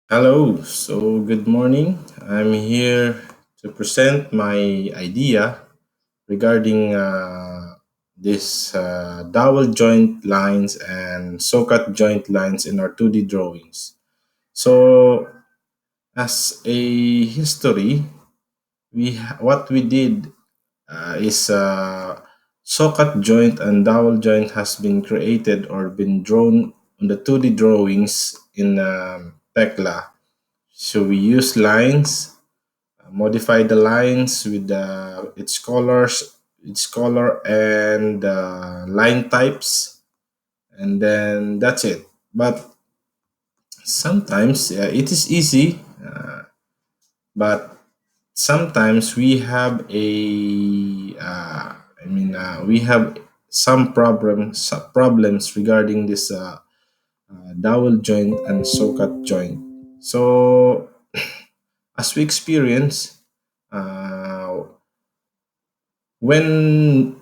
Hello, so good morning. I'm here to present my idea regarding this dowel joint lines and Sawcut joint lines in our 2D drawings. So, as a history, what we did is Sawcut joint and dowel joint has been created or been drawn on the 2D drawings in Tekla. So we use lines, modify the lines with its color and line types, and then that's it. But sometimes it is easy, but sometimes we have we have some problems regarding this dowel joint and socket joint. So as we experience, uh, when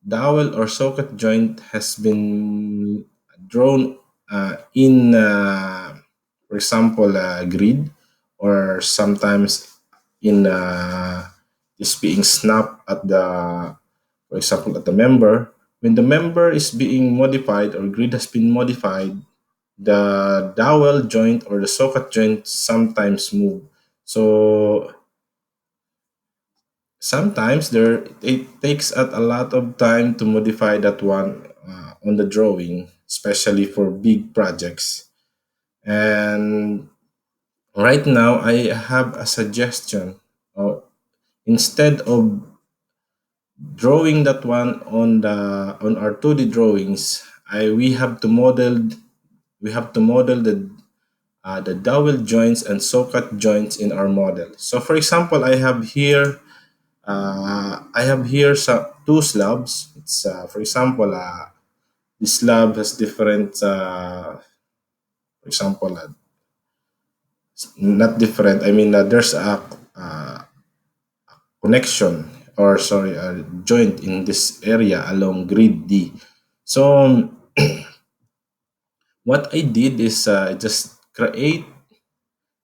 dowel or socket joint has been drawn in, for example, grid, or sometimes in is being snapped at the, for example, at the member. When the member is being modified or grid has been modified, the dowel joint or the socket joint sometimes move. So sometimes there it takes a lot of time to modify that one on the drawing, especially for big projects. And right now, I have a suggestion. Instead of drawing that one on our 2D drawings, I we have to model the dowel joints and socket joints in our model. So, for example, I have here two slabs. It's for example, this slab has different. For example, not different. I mean, there's uh, connection, or sorry, a joint in this area along grid D. So what I did is just create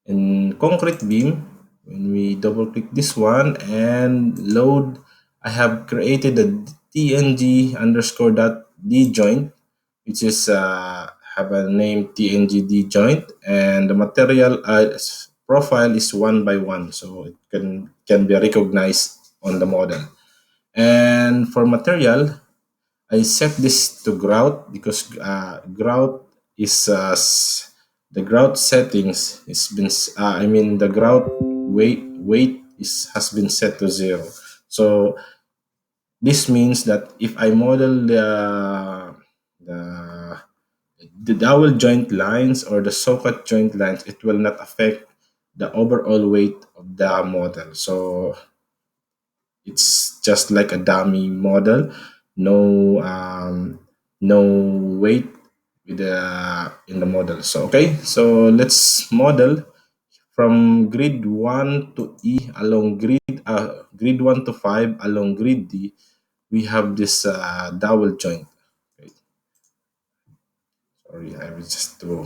in concrete beam. When we double click this one and load, I have created a tng underscore dot d joint, which is have a name tngd joint, and the material profile is 1 by 1, so it can be recognized on the model. And for material, I set this to grout because grout is the grout settings is been I mean the grout weight is has been set to 0. So this means that if I model the the dowel joint lines or the socket joint lines, it will not affect the overall weight of the model. So it's just like a dummy model, no no weight with the in the model. So okay, so let's model from grid 1 to E along grid 1 to 5 along grid D. We have this dowel joint. Okay, sorry, I will just to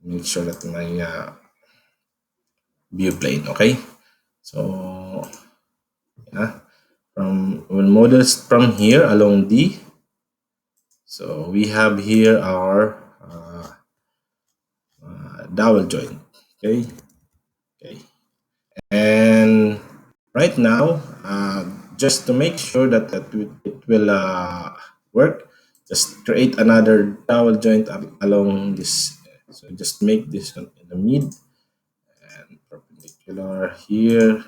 make sure that my view plane. Okay, so yeah, from when models from here along D. So we have here our dowel joint. Okay, okay. And right now, just to make sure that it will work, just create another dowel joint along this. So just make this one in the mid and perpendicular here,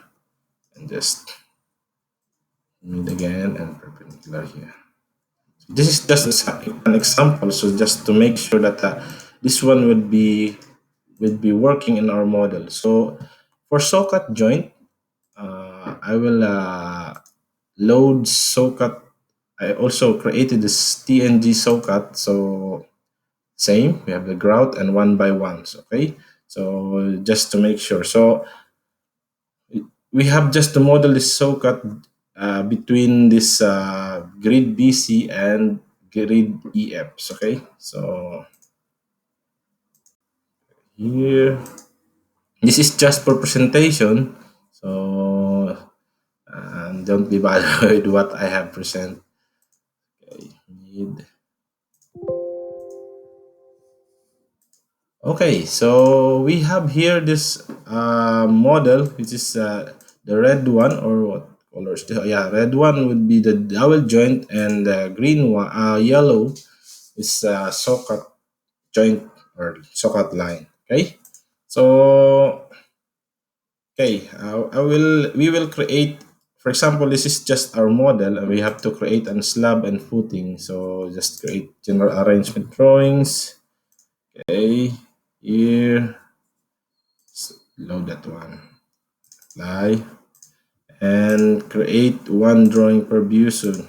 and just mid again and perpendicular here. This is just an example, so just to make sure that this one would be working in our model. So for socket joint, I will load socket. I also created this TNG socket. So same, we have the grout and 1 by 1. Okay, so just to make sure. So we have just to model this socket between this grid BC and grid EFs. Okay, so here. This is just for presentation, so don't be bothered with what I have present. Okay, need. Okay, so we have here this model, which is the red one, or what colors? Yeah, red one would be the dowel joint, and the green one, yellow is socket joint or socket line. Okay, so okay, we will create. For example, this is just our model, and we have to create a slab and footing. So just create general arrangement drawings. Okay, here load that one. Apply and create one drawing per view soon.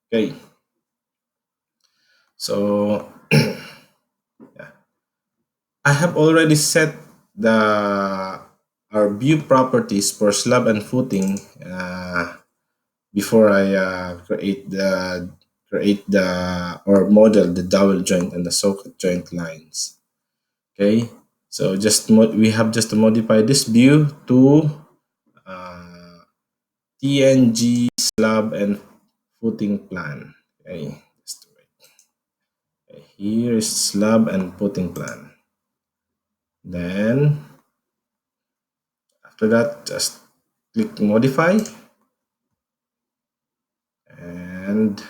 Okay, so I have already set the our view properties for slab and footing before I create the or model the dowel joint and the socket joint lines. Okay, so we have just to modify this view to uh, TNG slab and footing plan. Okay, just wait. Okay, here is slab and footing plan. Then after that, just click modify and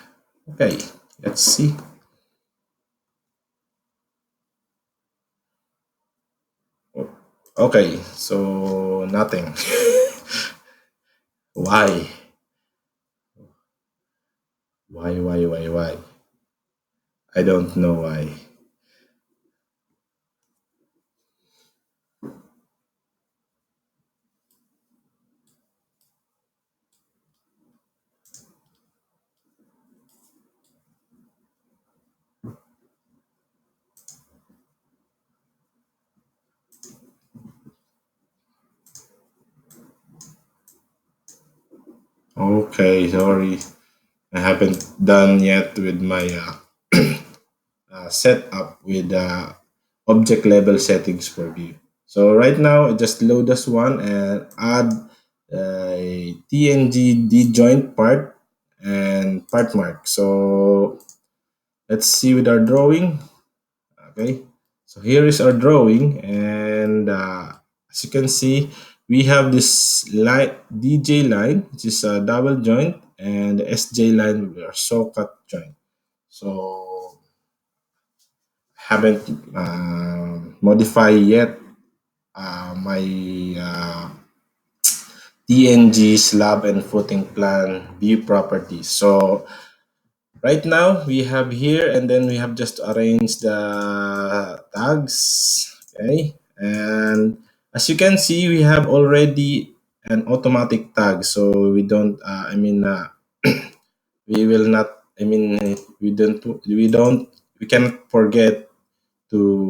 okay, let's see. Okay, so nothing. Why? Why? I don't know why. Okay, sorry. I haven't done yet with my setup with object level settings for view. So right now, I just load this one and add a TNG D joint part and part mark. So let's see with our drawing. Okay, so here is our drawing, and as you can see, we have this line DJ line, which is a double joint, and the SJ line, with our Sawcut joint. So haven't modified yet my TNG slab and footing plan view properties. So right now we have here, and then we have just to arrange the tags. Okay, and as you can see, we have already an automatic tag, so we don't. We will not. We cannot forget to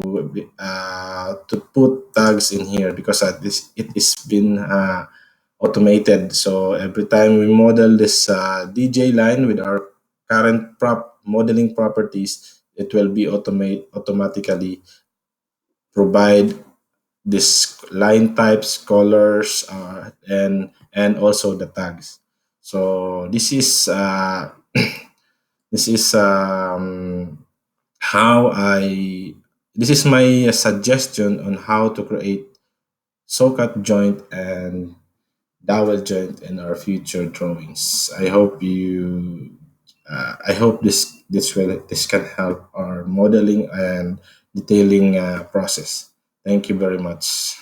put tags in here because this it is been automated. So every time we model this DJ line with our current prop modeling properties, it will be automatically provide this line types, colors, and also the tags. So this is how I this is my suggestion on how to create Sawcut joint and dowel joint in our future drawings. I hope this can help our modeling and detailing process. Thank you very much.